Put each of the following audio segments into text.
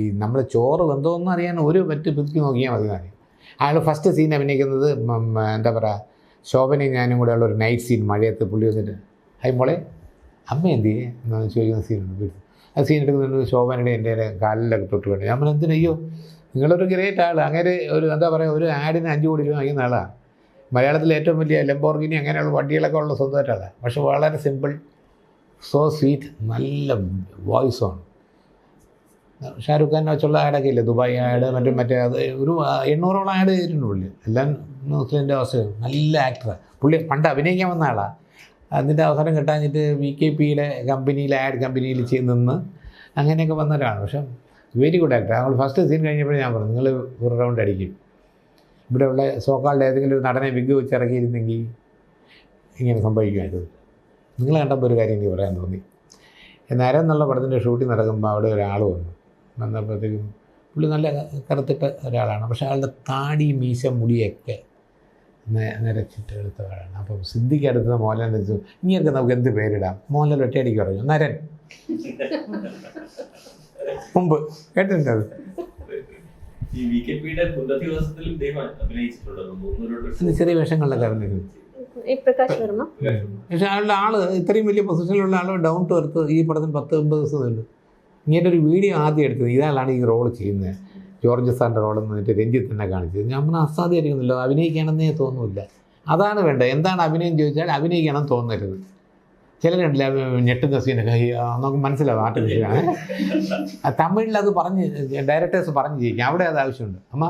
ഈ നമ്മൾ ചോറ് വെന്തോന്നും അറിയാൻ ഒരു പറ്റ് പിതുക്കി നോക്കിയാൽ മതി കാര്യം. അയാൾ ഫസ്റ്റ് സീൻ അഭിനയിക്കുന്നത് എന്താ പറയുക, ശോഭനയും ഞാനും കൂടെ ഉള്ള ഒരു നൈറ്റ് സീൻ. മഴയത്ത് പുള്ളി വന്നിട്ട് ഹൈ മോളെ അമ്മ എന്ത് ചെയ്യേ എന്നാണ് ചോദിക്കുന്ന സീനുണ്ട്. ആ സീൻ എടുക്കുന്നുണ്ട് ശോഭനയുടെ എൻ്റെ കാലിലൊക്കെ തൊട്ട് വേണ്ടി. നമ്മൾ എന്തിനയ്യോ നിങ്ങളൊരു ഗ്രേറ്റ് ആൾ. അങ്ങനെ ഒരു എന്താ പറയുക, ഒരു ആഡിന് 5 കോടി രൂപ വാങ്ങിക്കുന്ന ആളാണ്. മലയാളത്തിലെ ഏറ്റവും വലിയ ലംബോർഗിനി അങ്ങനെയുള്ള വണ്ടികളൊക്കെ ഉള്ള സ്വന്തമായിട്ടാണ്. പക്ഷെ വളരെ സിമ്പിൾ, സോ സ്വീറ്റ്, നല്ല വോയിസുമാണ്. ഷാരൂഖ് ഖാൻ വെച്ചുള്ള ആഡൊക്കെ ഇല്ലേ, ദുബായ് ആഡ്, മറ്റേ അത് ഒരു 800ഓളം ആഡ് ചെയ്തിട്ടുണ്ട് പുള്ളി. എല്ലാം ന്യൂസിലൻഡ് അവസ്ഥ. നല്ല ആക്ടറാണ് പുള്ളി. പണ്ട് അഭിനയിക്കാൻ വന്ന ആളാണ്. അതിൻ്റെ അവസരം കിട്ടാഞ്ഞിട്ട് VKPയുടെ കമ്പനിയിൽ, ആഡ് കമ്പനിയിൽ നിന്ന് അങ്ങനെയൊക്കെ വന്ന ഒരാളാണ്. പക്ഷേ വെരി ഗുഡ് ആക്ടർ. നമ്മൾ ഫസ്റ്റ് സീൻ കഴിഞ്ഞപ്പോഴേ ഞാൻ പറഞ്ഞു, നിങ്ങൾ ഒരു റൗണ്ട് അടിക്കും. ഇവിടെയുള്ള സോക്കാളുടെ ഏതെങ്കിലും ഒരു നടനെ വിഗ് വെച്ച് ഇറക്കിയിരുന്നെങ്കിൽ ഇങ്ങനെ സംഭവിക്കുമായിരുന്നു. നിങ്ങൾ കണ്ടപ്പോൾ ഒരു കാര്യം എനിക്ക് പറയാൻ തോന്നി. നരം എന്നുള്ള പടത്തിൻ്റെ ഷൂട്ടിംഗ് നടക്കുമ്പോൾ അവിടെ ഒരാൾ വന്നപ്പോഴത്തേക്കും പുള്ളി നല്ല കറുത്തിട്ട ഒരാളാണ്. പക്ഷേ ആളുടെ താടി, മീശ, മുടിയൊക്കെ നിരച്ചിട്ട് എടുത്ത ആളാണ്. അപ്പം സിദ്ദിഖ് അടുത്ത മോഹൻലാൽ വെച്ചു, ഇങ്ങനെയൊക്കെ നമുക്ക് എന്ത് പേരിടാം? മോഹൻലാൽ ഒറ്റയടിക്ക് പറഞ്ഞു നരൻ. മുമ്പ് കേട്ടിട്ടുണ്ട് അത്. ചെറിയ വേഷങ്ങളിലൊക്കെ അറിഞ്ഞിരുന്നു. പക്ഷേ ആളുടെ ആള് ഇത്രയും വലിയ പൊസിഷനിലുള്ള ആൾ ഡൗൺ ടു എർത്ത്. ഈ പടത്തിന് 10-9 ദിവസം ഉണ്ട്. ഇങ്ങനെ ഒരു വീഡിയോ ആദ്യം എടുത്തത് ഇയാളാണ് ഈ റോൾ ചെയ്യുന്നത്. ജോർജ് സാറിൻ്റെ റോളെന്ന് പറഞ്ഞിട്ട് രഞ്ജിത്ത് തന്നെ കാണിച്ചത്. നമ്മൾ അസാധ്യമായിരിക്കുന്നില്ലോ, അഭിനയിക്കണമെന്നേ തോന്നില്ല. അതാണ് വേണ്ടത്. എന്താണ് അഭിനയം ചോദിച്ചാൽ അഭിനയിക്കണം തോന്നരുത്. ചിലരുണ്ടല്ല ഞെട്ടുന്ന സീനൊക്കെ നമുക്ക് മനസ്സിലാവും ആർട്ടിഫിഷ്യലാണ്. തമിഴിൽ അത് പറഞ്ഞ് ഡയറക്ടേഴ്സ് പറഞ്ഞ് ചെയ്യിക്കാം. അവിടെ അത് ആവശ്യമുണ്ട്. അമ്മ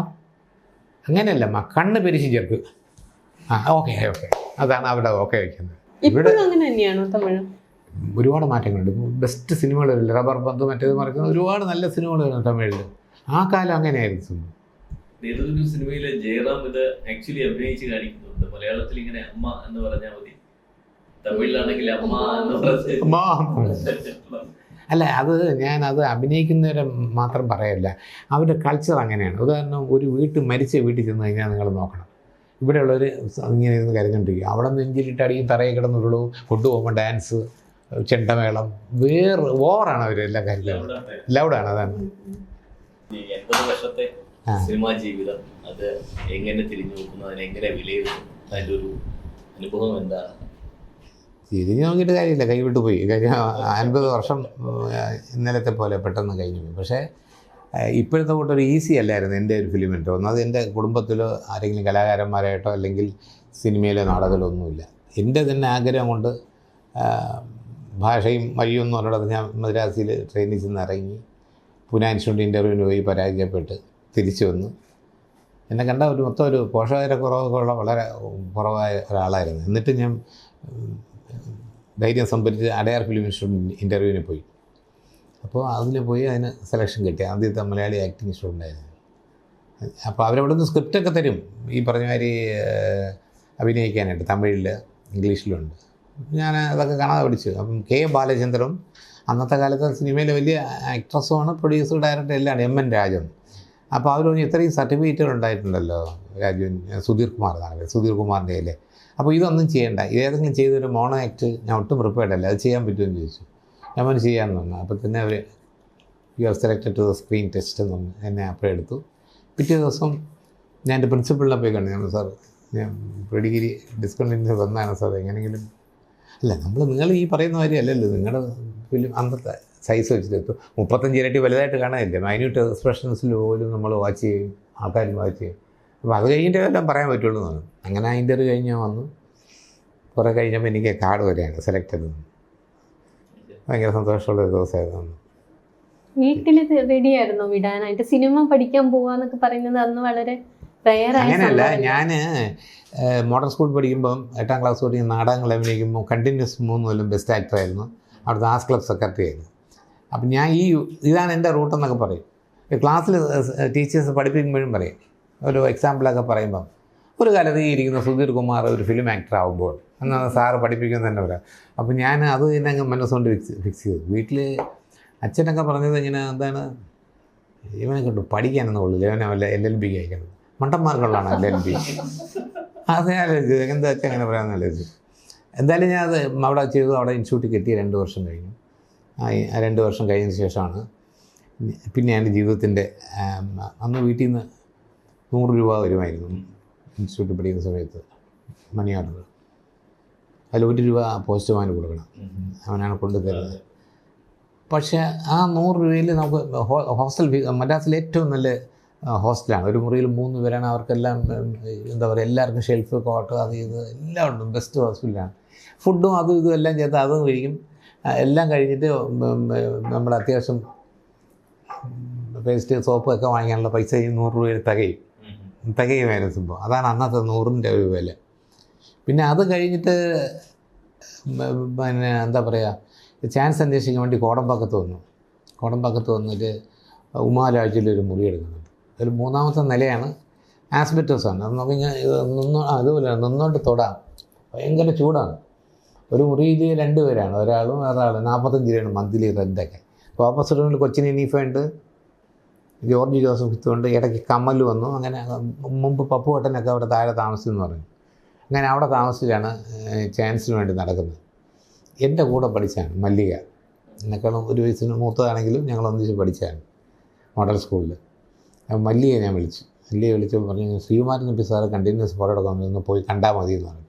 അങ്ങനെയല്ല, അമ്മ കണ്ണ് പെരിശി ചേർക്ക്. ഓക്കെ അതാണ് അവിടെ ഓക്കെ വയ്ക്കുന്നത്. ഇവിടെ അങ്ങനെ തന്നെയാണോ തമിഴ്? ഒരുപാട് മാറ്റങ്ങളുണ്ട്. ബെസ്റ്റ് സിനിമകളില്ല, റബ്ബർ പന്ത്, മറ്റേത് മറിക്കുന്ന ഒരുപാട് നല്ല സിനിമകൾ തമിഴിൽ. ആ കാലം അങ്ങനെയായിരുന്നു. ഏതൊരു സിനിമയിലെ ജയറാം ഇത് ആക്ച്വലി അഭിനയിച്ച് കാണിക്കുന്നുണ്ട്. മലയാളത്തിൽ ഇങ്ങനെ അമ്മ എന്ന് പറഞ്ഞാൽ മതി, തമിഴിലാണെങ്കിൽ അമ്മ എന്ന് പറഞ്ഞ. അല്ല, ഞാനത് അഭിനയിക്കുന്നവരെ മാത്രം പറയല്ല, അവരുടെ കൾച്ചർ അങ്ങനെയാണ്. ഉദാഹരണം, ഒരു മരിച്ച വീട്ടിൽ ചെന്ന് കഴിഞ്ഞാൽ നിങ്ങൾ നോക്കണം, ഇവിടെയുള്ളവർ ഇങ്ങനെ ഇരുന്ന് കരഞ്ഞുകൊണ്ടിരിക്കും. അവിടെ നെഞ്ചിലിട്ട് അടിയും തറയിൽ കിടന്നുള്ളൂ. കൊണ്ടുപോകുമ്പോൾ ഡാൻസ്, ചെണ്ടമേളം, ഓവറാണ് അവർ എല്ലാ കാര്യത്തിലും. ലൗഡാണ്. അതാണ് 80 വർഷത്തെ സിനിമാ ജീവിതം. അത് എങ്ങനെ തിരിഞ്ഞു നോക്കുന്നു, അതിനെങ്ങനെ വിലയിരുത്തും, അതിൻ്റെ ഒരു അനുഭവം എന്താണ്? തിരിഞ്ഞു നോക്കിയിട്ട് കാര്യമില്ല, കൈവിട്ട് പോയി. കാര്യം 50 വർഷം ഇന്നലത്തെ പോലെ പെട്ടെന്ന് കഴിഞ്ഞു പോയി. പക്ഷേ ഇപ്പോഴത്തെ കൂട്ടൊരു ഈസി അല്ലായിരുന്നു എൻ്റെ ഒരു ഫിലിമിൻ്റെ. ഒന്നത് എൻ്റെ കുടുംബത്തിലോ ആരെങ്കിലും കലാകാരന്മാരായിട്ടോ അല്ലെങ്കിൽ സിനിമയിലോ നാടകത്തിലോ ഒന്നുമില്ല. എൻ്റെ തന്നെ ആഗ്രഹം കൊണ്ട് ഭാഷയും വഴിയൊന്നും പറഞ്ഞിടത്ത് ഞാൻ മദ്രാസിൽ ട്രെയിനിൽ ചെന്ന് ഇറങ്ങി പൂനെ ഇൻസ്റ്റിറ്റ്യൂട്ട് ഇൻ്റർവ്യൂവിന് പോയി പരാജയപ്പെട്ട് തിരിച്ചു വന്നു. എന്നെ കണ്ട മൊത്തം ഒരു പോഷകരക്കുറവൊക്കെ ഉള്ള വളരെ കുറവായ ഒരാളായിരുന്നു. എന്നിട്ട് ഞാൻ ധൈര്യം സംഭരിച്ച് അടയാർ ഫിലിം ഇൻസ്റ്റിറ്റ്യൂട്ട് ഇൻ്റർവ്യൂവിന് പോയി. അപ്പോൾ അതിന് പോയി അതിന് സെലക്ഷൻ കിട്ടി. ആദ്യത്തെ മലയാളി ആക്ടിങ് സ്റ്റുഡൻ്റായിരുന്നു. അപ്പോൾ അവരവിടെ നിന്ന് സ്ക്രിപ്റ്റൊക്കെ തരും, ഈ പറഞ്ഞ മാതിരി അഭിനയിക്കാനായിട്ട്. തമിഴിൽ, ഇംഗ്ലീഷിലുണ്ട്. ഞാൻ അതൊക്കെ കാണാതെ പഠിച്ചു. അപ്പം K. ബാലചന്ദ്രനും അന്നത്തെ കാലത്തെ സിനിമയിലെ വലിയ ആക്ട്രസ്സുമാണ്, പ്രൊഡ്യൂസർ, ഡയറക്ടർ എല്ലാം MN രാജൻ. അപ്പോൾ അവർ ഇത്രയും സർട്ടിഫിക്കറ്റുകൾ ഉണ്ടായിട്ടുണ്ടല്ലോ രാജുവിൻ, സുധീർ കുമാറിൻ്റെ കയ്യിൽ. അപ്പോൾ ഇതൊന്നും ചെയ്യേണ്ട, ഏതെങ്കിലും ചെയ്തൊരു മോണോ ആക്ട് ഞാൻ ഒട്ടും പ്രിപ്പയർഡ് അല്ല, അത് ചെയ്യാൻ പറ്റുമെന്ന് ചോദിച്ചു. ഞാൻ ചെയ്യാമെന്ന് പറഞ്ഞു. അപ്പോൾ തന്നെ അവർ you are selected to the screen test എന്ന് പറഞ്ഞു. എന്നെ അപ്പോഴെടുത്തു. പിറ്റേ ദിവസം ഞാൻ എൻ്റെ പ്രിൻസിപ്പളിനെ പോയി കണ്ടു. ഞാൻ സാർ, ഞാൻ പ്രീഡിഗ്രി ഡിസ്കണ്ടിന്യൂ വന്നതാണ് സാർ, എങ്ങനെയെങ്കിലും. അല്ല, നിങ്ങൾ ഈ പറയുന്ന കാര്യം അല്ലല്ലോ, നിങ്ങളുടെ ഫിലിം അന്നത്തെ സൈസ് വെച്ചിട്ട് 35 ഇരട്ടി വലുതായിട്ട് കാണാനില്ല. മൈന്യൂട്ട് എക്സ്പ്രഷൻസിൽ പോലും നമ്മൾ വാച്ച് ചെയ്യും, ആൾക്കാരും വാച്ച് ചെയ്യും. അപ്പോൾ അത് കഴിഞ്ഞിട്ട് എല്ലാം പറയാൻ പറ്റുള്ളൂ എന്ന് പറഞ്ഞു. അങ്ങനെ ആ ഇൻ്റർവ്യൂ കഴിഞ്ഞ് ഞാൻ വന്നു. കുറേ കഴിഞ്ഞപ്പോൾ എനിക്ക് കാർഡ് വരെയാണ് സെലക്ട് ചെയ്തത്. ഭയങ്കര സന്തോഷമുള്ളൊരു ദിവസമായിരുന്നു. വീട്ടിൽ റെഡിയായിരുന്നു വിടാനായിട്ട്? സിനിമ പഠിക്കാൻ പോവാന്നൊക്കെ പറയുന്നത് അന്ന് വളരെ അങ്ങനെയല്ല. ഞാൻ മോഡൽ സ്കൂൾ പഠിക്കുമ്പം 8ാം ക്ലാസ് പഠിക്കുന്ന നാടകങ്ങൾ അഭിനയിക്കുമ്പോൾ കണ്ടിന്യൂസ് 3 കൊല്ലം ബെസ്റ്റ് ആക്ടറായിരുന്നു. അവിടുത്തെ ആർട്സ് ക്ലബ് സെക്രട്ടറി ആയിരുന്നു. അപ്പം ഞാൻ ഇതാണ് എൻ്റെ റൂട്ടെന്നൊക്കെ പറയും. ക്ലാസ്സിൽ ടീച്ചേഴ്സ് പഠിപ്പിക്കുമ്പോഴും പറയും, ഒരു എക്സാമ്പിളൊക്കെ പറയുമ്പം, ഒരു കാലത്ത് ഈ ഇരിക്കുന്ന സുധീർ കുമാർ ഒരു ഫിലിം ആക്ടർ ആകുമ്പോൾ എന്നാണ് സാറ് പഠിപ്പിക്കുന്നത് തന്നെ പറയാം. അപ്പോൾ ഞാൻ അത് തന്നെ അങ്ങ് മനസ്സുകൊണ്ട് ഫിക്സ് ചെയ്തു. വീട്ടിൽ അച്ഛനൊക്കെ പറഞ്ഞത് ഇങ്ങനെ, എന്താണ് ഇവനെ കൊണ്ട് പഠിക്കാനൊന്നും കൊള്ളില്ല, ഇവനെ വല്ല LLB അയക്കണം, മണ്ടന്മാർക്കുള്ളതാണ് LLB. അത് ഞാൻ ആലോചിച്ചു, എന്താ വെച്ചാൽ അങ്ങനെ പറയാമെന്ന് ആലോചിച്ചു. എന്തായാലും ഞാൻ അത് അവിടെ ചെയ്തു. അവിടെ ഇൻസ്റ്റിറ്റ്യൂട്ടിൽ കിട്ടി. 2 വർഷം കഴിഞ്ഞു. 2 വർഷം കഴിഞ്ഞതിന് ശേഷമാണ് പിന്നെ എൻ്റെ ജീവിതത്തിൻ്റെ അന്ന് വീട്ടിൽ നിന്ന് 100 രൂപ വരുമായിരുന്നു ഇൻസ്റ്റിറ്റ്യൂട്ടിൽ പഠിക്കുന്ന സമയത്ത്, മണി ഓർഡർ. അതിൽ 1 രൂപ പോസ്റ്റ്മാന് കൊടുക്കണം, അവനാണ് കൊണ്ടുതരുന്നത്. പക്ഷേ ആ 100 രൂപയിൽ നമുക്ക് ഹോസ്റ്റൽ ഫീ, മദ്രാസിലെ ഏറ്റവും നല്ല ഹോസ്റ്റലാണ്. ഒരു മുറിയിൽ 3 പേരാണ്. അവർക്കെല്ലാം എന്താ പറയുക, എല്ലാവർക്കും ഷെൽഫ്, കോട്ട്, അത് ഇത് എല്ലാം ഉണ്ട്. ബെസ്റ്റ് ഹോസ്പിറ്റലാണ്. ഫുഡും അതും ഇതും എല്ലാം ചേർത്ത് അതും കഴിക്കും. എല്ലാം കഴിഞ്ഞിട്ട് നമ്മൾ അത്യാവശ്യം പേസ്റ്റ്, സോപ്പ് ഒക്കെ വാങ്ങിക്കാനുള്ള പൈസ ഈ 100 രൂപയിൽ തികയുമായിരുന്നു സംഭവം. അതാണ് അന്നത്തെ 100-ൻ്റെ ഒരു വില. പിന്നെ അത് കഴിഞ്ഞിട്ട് പിന്നെ എന്താ പറയുക, ചാൻസ് അന്വേഷിക്കാൻ വേണ്ടി കോടമ്പാക്കത്ത് വന്നിട്ട് ഉമാലാഴ്ചയിലൊരു മുറി എടുക്കുന്നുണ്ട്. ഒരു 3ാമത്തെ നിലയാണ്, ആസ്ബറ്റോസാണ്. അത് നമുക്ക് അതുപോലെ നിന്നോണ്ട് തൊടാം, ഭയങ്കര ചൂടാണ്. ഒരു മുറിയിൽ 2 പേരാണ്, ഒരാളും വേറൊരാളും. 45 രൂപയാണ് മന്ത്ലി റെൻ്റൊക്കെ. അപ്പോൾ ഓപ്പോസിറ്റ് കൊച്ചിൻ ഇനീഫുണ്ട്, ജോർജ് ജോസഫ് ഉണ്ട്, ഇടയ്ക്ക് കമ്മൽ വന്നു. അങ്ങനെ മുമ്പ് പപ്പുവട്ടനൊക്കെ അവിടെ താഴെ താമസിച്ചെന്ന് പറഞ്ഞു. അങ്ങനെ അവിടെ താമസിച്ചാണ് ചാൻസിന് വേണ്ടി നടക്കുന്നത്. എൻ്റെ കൂടെ പഠിച്ചാണ് മല്ലിക, എന്നെക്കാളും 1 വയസ്സിന് മൂത്തതാണെങ്കിലും ഞങ്ങൾ ഒന്നിച്ച് പഠിച്ചാണ് മോഡൽ സ്കൂളിൽ. മല്ലികയെ ഞാൻ വിളിച്ചപ്പോൾ പറഞ്ഞു, Sreekumaran Nambi sir continuous photo എടുക്കാൻ ഒന്ന് പോയി കണ്ടാൽ മതി എന്ന് പറഞ്ഞു.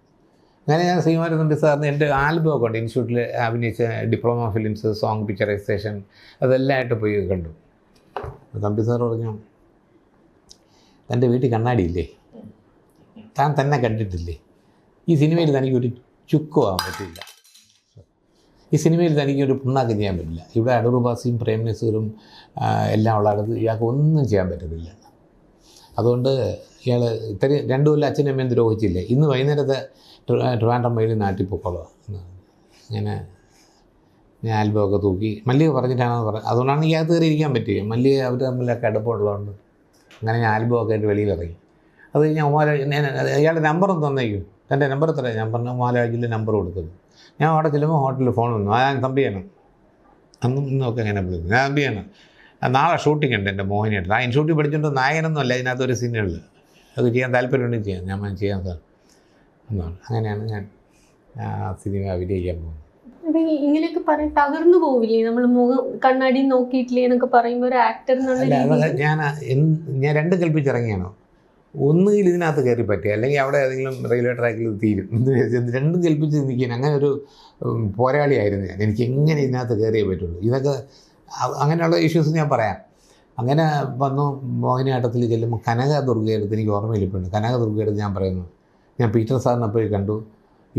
അങ്ങനെ ഞാൻ ശ്രീകുമാരൻ നമ്പി സാറിന് എൻ്റെ ആൽബമൊക്കെ ഉണ്ട്, ഇൻസ്റ്റിറ്റ്യൂട്ടിൽ അഭിനയിച്ച ഡിപ്ലോമ ഫിലിംസ്, സോങ് പിക്ചറൈസേഷൻ, അതെല്ലാം ആയിട്ട് പോയി കണ്ടു. തമ്പി സാർ പറഞ്ഞു, തൻ്റെ വീട്ടിൽ കണ്ണാടിയില്ലേ, താൻ തന്നെ കണ്ടിട്ടില്ലേ, ഈ സിനിമയിൽ തനിക്കൊരു ചുക്കുമാകാൻ പറ്റില്ല, ഈ സിനിമയിൽ തനിക്കൊരു പുണ്ണാക്കം ചെയ്യാൻ പറ്റില്ല, ഇവിടെ അടൂർ ബാസിയും പ്രേം നസീറും എല്ലാം ഉള്ള അടുത്ത് ഇയാൾക്ക് ഒന്നും ചെയ്യാൻ പറ്റത്തില്ല. അതുകൊണ്ട് ഇയാൾ ഇത്രയും 2 കൊല്ലം അച്ഛനും അമ്മയും ദ്രോഹിച്ചില്ലേ, ഇന്ന് വൈകുന്നേരത്തെ ട്രിവാൻഡ്രം വഴി നാട്ടിൽ പൊക്കോളൂ. അങ്ങനെ ഞാൻ ആൽബമൊക്കെ തൂക്കി. മല്ലിക പറഞ്ഞിട്ടാണെന്ന് പറഞ്ഞത്, അതുകൊണ്ടാണ് ഈ അകത്ത് കയറി ഇരിക്കാൻ പറ്റുക. മല്ലിക അവർ തമ്മിലൊക്കെ അടുപ്പമുള്ളതുകൊണ്ട് അങ്ങനെ ഞാൻ ആൽബമൊക്കെ ആയിട്ട് വെളിയിലിറങ്ങി. അത് കഴിഞ്ഞ് ഇയാളുടെ നമ്പറും തന്നേക്കും, തൻ്റെ നമ്പർ എത്ര? ഞാൻ പറഞ്ഞു ഉമാലാജിൻ്റെ നമ്പർ കൊടുത്തത്. ഞാൻ അവിടെ ചെല്ലുമ്പോൾ ഹോട്ടലിൽ ഫോൺ വന്നു, ഞാൻ തമ്പിയാണ്, അന്നും ഇന്നൊക്കെ അങ്ങനെ വിളിക്കുന്നു, ഞാൻ തമ്പിയാണ്, നാളെ ഷൂട്ടിംഗ് ഉണ്ട് എൻ്റെ മോഹിനിയായിട്ട്. ആ ഇൻസ്റ്റിറ്റ്യൂട്ടിൽ പഠിച്ചുകൊണ്ട് നായകനൊന്നും അല്ല, ഇതിനകത്ത് ഒരു സീനുകളിൽ അത് ചെയ്യാൻ താല്പര്യമുണ്ടെങ്കിൽ ചെയ്യാം. ഞാൻ ചെയ്യാം സാർ എന്നാണ്. അങ്ങനെയാണ് ഞാൻ സിനിമ അഭിനയിക്കാൻ പോകുന്നത്. ഇങ്ങനെയൊക്കെ പറയും, തകർന്നു പോവില്ലേ നമ്മൾ മുഖം കണ്ണാടി നോക്കിയിട്ടില്ലേ എന്നൊക്കെ പറയുമ്പോൾ ഒരു ആക്ടർ എന്നുള്ള രീതിയിൽ? ഞാൻ 2 കൽപ്പിച്ചിറങ്ങിയാണോ, ഒന്നുകിൽ ഇതിനകത്ത് കയറി പറ്റുക, അല്ലെങ്കിൽ അവിടെ ഏതെങ്കിലും റെയിൽവേ ട്രാക്കിൽ തീരും. 2 കൽപ്പിച്ച് നിൽക്കാൻ അങ്ങനെ ഒരു പോരാളിയായിരുന്നു ഞാൻ. എനിക്ക് എങ്ങനെ ഇതിനകത്ത് കയറിയേ പറ്റുള്ളൂ. ഇതൊക്കെ അങ്ങനെയുള്ള ഇഷ്യൂസ് ഞാൻ പറയാം. അങ്ങനെ വന്നു മോഹിനിയാട്ടത്തിൽ ചെല്ലുമ്പോൾ കനകദുർഗയെടുത്ത് എനിക്ക് ഓർമ്മയിലിപ്പോഴുണ്ട്. കനകദുർഗയെടുത്ത് ഞാൻ പറയുന്നു, ഞാൻ പീറ്റർ സാറിനെ പോയി കണ്ടു,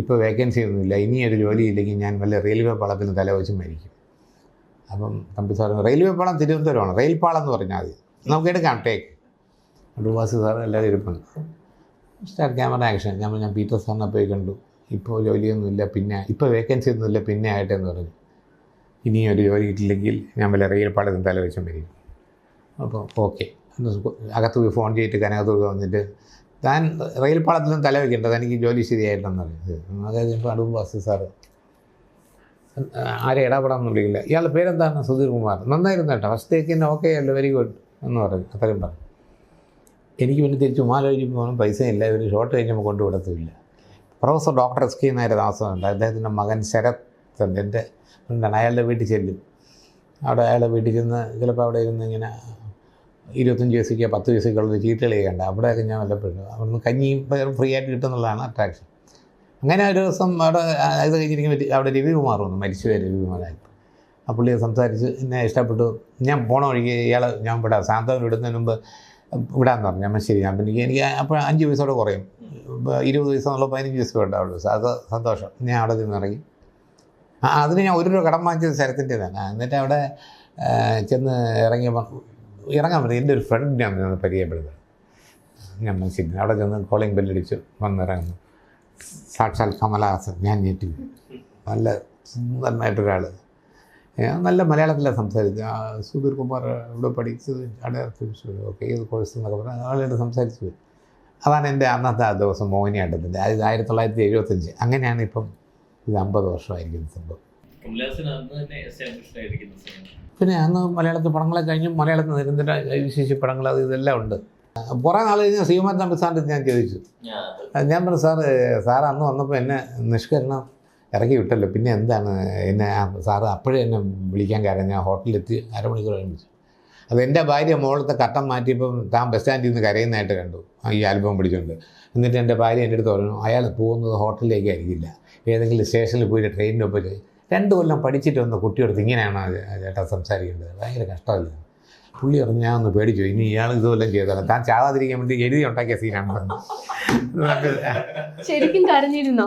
ഇപ്പോൾ വേക്കൻസി ഒന്നുമില്ല, ഇനിയൊരു ജോലിയില്ലെങ്കിൽ ഞാൻ വല്ല റെയിൽവേ പാളത്തിന് തലവെച്ച് മരിക്കും. അപ്പം തമ്പി സാർ, റെയിൽവേ പാളം തിരുവനന്തപുരമാണ്, റെയിൽ പാളം എന്ന് പറഞ്ഞാൽ മതി, നമുക്ക് എടുക്കാം ടേക്ക്. ഡുവാസി സാർ എല്ലാവരും ഇരിപ്പുണ്ട്. Start camera action. ഞാൻ പീറ്റർ സാറിനെ പോയി കണ്ടു, ഇപ്പോൾ ജോലിയൊന്നുമില്ല, പിന്നെ ഇപ്പോൾ വേക്കൻസി ഒന്നുമില്ല, പിന്നെ ആയിട്ടെന്ന് പറഞ്ഞു. ഇനിയൊരു ജോലി കിട്ടില്ലെങ്കിൽ ഞാൻ വല്ല റെയിൽ പാളത്തിന് തലവെച്ച് മരിക്കും. അപ്പോൾ ഓക്കെ, അകത്ത് പോയി ഫോൺ ചെയ്തിട്ട് കനകദുർഗ വന്നിട്ട്, താൻ റെയിൽ പാളത്തിലും തല വയ്ക്കേണ്ടത്, എനിക്ക് ജോലി ശരിയായിട്ടെന്ന് പറയുന്നത്. അതായത് ഇപ്പോൾ ഡുവാസി സാറ് ആരെ ഇടപെടാമെന്ന് വിളിക്കില്ല. ഇയാളുടെ പേരെന്താണ്? സുധീർ കുമാർ. നന്നായിരുന്നു കേട്ടോ, ഫസ്റ്റ് ടേക്ക് തന്നെ ഓക്കെ അല്ലോ, വെരി ഗുഡ് എന്ന് പറഞ്ഞു. അത്രയും പറഞ്ഞു. എനിക്ക് പിന്നെ തിരിച്ച് ഉമാലോചിച്ച് പോകണം, പൈസ ഇല്ല, ഇവർ ഷോർട്ട് കഴിഞ്ഞപ്പോൾ കൊണ്ടുവിടത്തുമില്ല. Professor doctor S K Nair താമസമുണ്ട്, അദ്ദേഹത്തിൻ്റെ മകൻ ശരത് ഉണ്ട്, എൻ്റെ ഫ്രണ്ടാണ്. അയാളുടെ വീട്ടിൽ ചെല്ലും. അവിടെ അയാളുടെ വീട്ടിൽ ചെന്ന് ചിലപ്പോൾ അവിടെ ഇരുന്ന് ഇങ്ങനെ 25 പൈസയ്ക്കോ 10 പൈസയ്ക്കുള്ളത് ചീട്ടുകളി കണ്ട അവിടെയൊക്കെ ഞാൻ വല്ലപ്പോഴും അവിടുന്ന് കഞ്ഞിയും ഫ്രീ ആയിട്ട് കിട്ടുന്നുള്ളതാണ് അട്രാക്ഷൻ. അങ്ങനെ ഒരു ദിവസം അവിടെ ഇത് കഴിഞ്ഞിരിക്കുമ്പോൾ അവിടെ രവികുമാർ വന്നു, മരിച്ചുപോയ രവികുമാറായിരുന്നു. ആ പുള്ളിയെ സംസാരിച്ച് എന്നെ ഇഷ്ടപ്പെട്ടു. ഞാൻ പോണ വഴിക്ക് ഇയാളെ ഞാൻ വിടാം, സാന്ത്വനം വിടുന്നതിന് മുമ്പ് വിടാമെന്ന് പറഞ്ഞു. ഞാൻ ശരി, ഞാൻ പിന്നെ എനിക്ക് അപ്പോൾ 5 പൈസയോടെ കുറയും, 20 പൈസ എന്നുള്ള 15 പൈസ ഉണ്ടാവുള്ളൂ. അത് സന്തോഷം. ഞാൻ അവിടെ നിന്ന് ഇറങ്ങി. അതിന് ഞാൻ 1 രൂപ കടം വാങ്ങിച്ചത് ശരത്തിൻ്റെതാണ്. എന്നിട്ട് അവിടെ ചെന്ന് ഇറങ്ങാൻ പറ്റും. എൻ്റെ ഒരു ഫ്രണ്ടിനാണ് ഞാൻ പരിചയപ്പെടുന്നത്. ഞാൻ മനസ്സിലായി. അവിടെ ചെന്ന് കോളിംഗ് ബെല്ലടിച്ചു വന്നിറങ്ങുന്നു. സാക്ഷാൽ കമലഹാസൻ. ഞാൻ ഞെട്ടി. നല്ല സുന്ദരനായിട്ടൊരാൾ, നല്ല മലയാളത്തിലാണ് സംസാരിച്ചത്. സുധീർ കുമാർ ഇവിടെ പഠിച്ചത് അടയാർ ഫിലിംസ്, ഓക്കെ, ഏത് കോഴ്സ് എന്നൊക്കെ പറഞ്ഞാൽ ആളായിട്ട് സംസാരിച്ചു. അതാണ് എൻ്റെ അന്നത്തെ ആ ദിവസം മോഹിനിയാട്ടത്തിൻ്റെ. അത് 1975. അങ്ങനെയാണ് ഇപ്പം ഇത് 50 വർഷമായിരിക്കുന്ന സംഭവം. പിന്നെ അന്ന് മലയാളത്തിൽ പടങ്ങളെ കഴിഞ്ഞും മലയാളത്തിൽ നിരന്തര വിശേഷ പടങ്ങൾ അത് ഇതെല്ലാം ഉണ്ട്. കുറേ നാൾ കഴിഞ്ഞ് ശ്രീകുമാരൻ തമ്പി സാറിൻ്റെ ഞാൻ ചോദിച്ചു. ഞാൻ പറഞ്ഞു, സാറ് അന്ന് വന്നപ്പോൾ എന്നെ നിഷ്കരണം ഇറക്കി വിട്ടല്ലോ, പിന്നെ എന്താണ് എന്നെ സാറ് അപ്പോഴേ എന്നെ വിളിക്കാൻ കാരണം? ഞാൻ ഹോട്ടലിലെത്തി 1/2 മണിക്കൂർ കഴിഞ്ഞു. അത് എൻ്റെ ഭാര്യ മുകളിലത്തെ കട്ടൻ മാറ്റിയപ്പം താൻ ബസ് സ്റ്റാൻഡിൽ നിന്ന് കരയുന്നതായിട്ട് കണ്ടു ഈ ആൽബം പിടിച്ചുകൊണ്ട്. എന്നിട്ട് എൻ്റെ ഭാര്യ എൻ്റെ അടുത്ത് പറഞ്ഞു അയാൾ പോകുന്നത് ഹോട്ടലിലേക്ക് ആയിരിക്കില്ല, ഏതെങ്കിലും സ്റ്റേഷനിൽ പോയിട്ട് ട്രെയിനിനൊപ്പം 2 കൊല്ലം പഠിച്ചിട്ട് വന്ന കുട്ടിയോടത്ത് ഇങ്ങനെയാണോ ചേട്ടാ സംസാരിക്കേണ്ടത്, ഭയങ്കര കഷ്ടമല്ല. പുള്ളി പറഞ്ഞു ഞാൻ ഒന്ന് പേടിച്ചു, ഇനി ഇയാൾ ഇതുവല്ലം ചെയ്തോളാം, താൻ ചാവാതിരിക്കാൻ വേണ്ടി എഴുതി ഉണ്ടാക്കിയ സീനാണ് പറഞ്ഞു. ശരിക്കും കരഞ്ഞിരുന്നോ?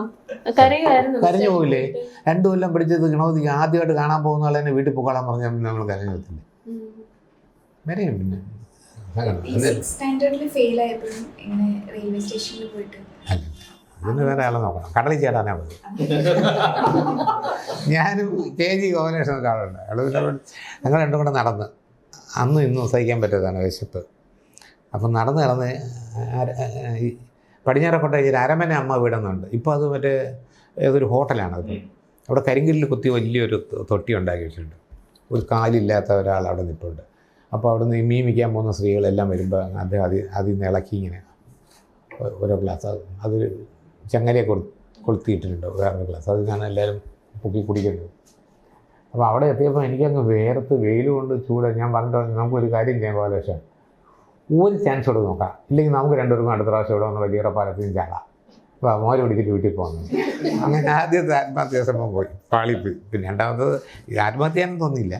കരയുമായിരുന്നു? കരഞ്ഞു പോകില്ലേ? 2 കൊല്ലം പഠിച്ചത് ഗണപതിക്ക് ആദ്യമായിട്ട് കാണാൻ പോകുന്ന ആളെ തന്നെ വീട്ടിൽ പോകാൻ പറഞ്ഞാൽ നമ്മൾ കരഞ്ഞു പോകത്തില്ലേ? വരെയും പിന്നെ അതിന് വേറെ ആളെ നോക്കണം, കടലിൽ ചേട്ടാനാ മതി. ഞാനും KG കോമ്പിനേഷൻ ആളുണ്ട്. ഞങ്ങൾ 2 കൂടെ നടന്ന് അന്നും ഇന്നും സഹിക്കാൻ പറ്റാത്തതാണ് വിശപ്പ്. അപ്പം നടന്ന് ഈ പടിഞ്ഞാറക്കോട്ട ഈ അരമന അമ്മ വീടെന്നുണ്ട്. ഇപ്പോൾ അത് മറ്റേ ഏതൊരു ഹോട്ടലാണ്. അത് അവിടെ കരിങ്കല്ലിൽ കുത്തി വലിയൊരു തൊട്ടി ഉണ്ടാക്കി വെച്ചിട്ടുണ്ട്. ഒരു കാലില്ലാത്ത ഒരാൾ അവിടെ നിൽപ്പുണ്ട്. അപ്പോൾ അവിടെ നിന്ന് മീൻ വിൽക്കാൻ പോകുന്ന സ്ത്രീകളെല്ലാം വരുമ്പോൾ അദ്ദേഹം അതിൽ നിന്ന് ഇളക്കി ഇങ്ങനെ ഓരോ ഗ്ലാസ് അത് ചങ്ങലയെ കൊളുത്തിയിട്ടുണ്ട് വേറൊരു ഗ്ലാസ്, അതിൽ നിന്നാണ് എല്ലാവരും പൊക്കി കുടിക്കുന്നത്. അപ്പോൾ അവിടെ എത്തിയപ്പോൾ എനിക്കങ്ങ് വേർത്ത് വെയിൽ കൊണ്ട് ചൂട്. ഞാൻ പറഞ്ഞിട്ട് നമുക്കൊരു കാര്യം ചെയ്യാൻ പോലെ, പക്ഷേ ഒരു ചാൻസ് കൂടെ നോക്കാം, ഇല്ലെങ്കിൽ നമുക്ക് 2 പേർക്കും അടുത്ത പ്രാവശ്യം ഇവിടെ വന്ന് വലിയ പാലത്തിൽ ചാടാം, അപ്പോൾ മോര് പിടിച്ചിട്ട് വീട്ടിൽ പോകുന്നു. അങ്ങനെ ആദ്യത്തെ ആത്മഹത്യാ ശ്രമം പോയി, പാളിപ്പോയി. പിന്നെ രണ്ടാമത്തത് ആത്മഹത്യയാണെന്ന് തോന്നിയില്ല.